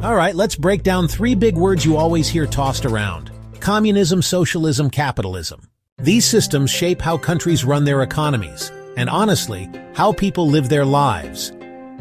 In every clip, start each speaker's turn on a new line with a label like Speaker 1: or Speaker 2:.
Speaker 1: All right, let's break down three big words you always hear tossed around: communism, socialism, capitalism. These systems shape how countries run their economies, and honestly, how people live their lives.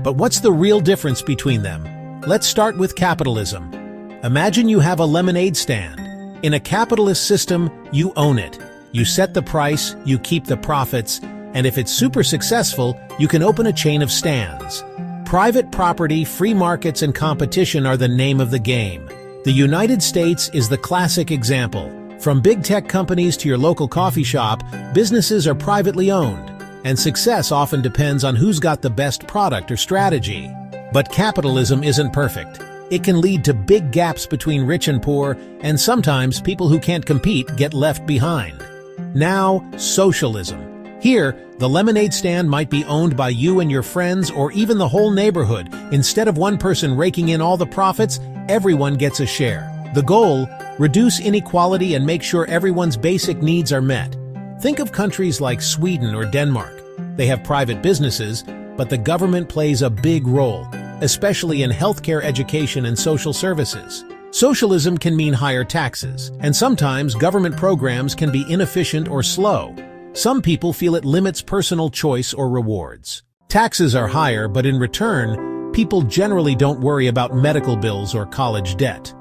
Speaker 1: But what's the real difference between them? Let's start with capitalism. Imagine you have a lemonade stand. In a capitalist system, you own it. You set the price, you keep the profits, and if it's super successful, you can open a chain of stands. Private property, free markets, and competition are the name of the game. The United States is the classic example. From big tech companies to your local coffee shop, businesses are privately owned, and success often depends on who's got the best product or strategy. But capitalism isn't perfect. It can lead to big gaps between rich and poor, and sometimes people who can't compete get left behind. Now, socialism. Here, the lemonade stand might be owned by you and your friends or even the whole neighborhood. Instead of one person raking in all the profits, everyone gets a share. The goal: reduce inequality and make sure everyone's basic needs are met. Think of countries like Sweden or Denmark. They have private businesses, but the government plays a big role, especially in healthcare, education, and social services. Socialism can mean higher taxes, and sometimes government programs can be inefficient or slow. Some people feel it limits personal choice or rewards. Taxes are higher, but in return, people generally don't worry about medical bills or college debt.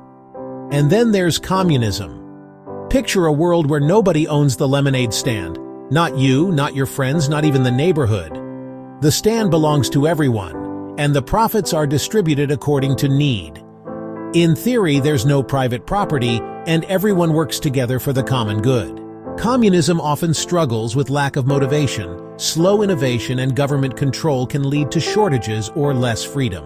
Speaker 1: And then there's communism. Picture a world where nobody owns the lemonade stand. Not you, not your friends, not even the neighborhood. The stand belongs to everyone, and the profits are distributed according to need. In theory, there's no private property, and everyone works together for the common good. Communism often struggles with lack of motivation. Slow innovation and government control can lead to shortages or less freedom.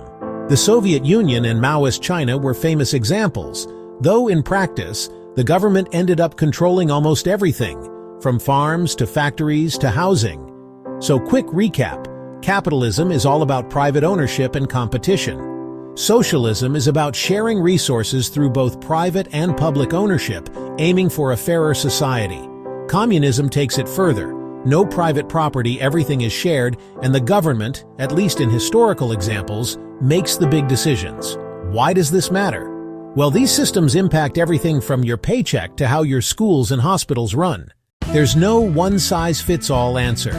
Speaker 1: The Soviet Union and Maoist China were famous examples, though in practice, the government ended up controlling almost everything, from farms to factories to housing. So quick recap: capitalism is all about private ownership and competition. Socialism is about sharing resources through both private and public ownership, aiming for a fairer society. Communism takes it further. No private property, everything is shared, and the government, at least in historical examples, makes the big decisions. Why does this matter? Well, these systems impact everything from your paycheck to how your schools and hospitals run. There's no one-size-fits-all answer.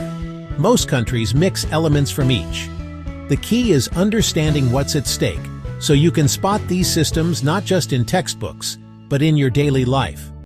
Speaker 1: Most countries mix elements from each. The key is understanding what's at stake, so you can spot these systems not just in textbooks, but in your daily life.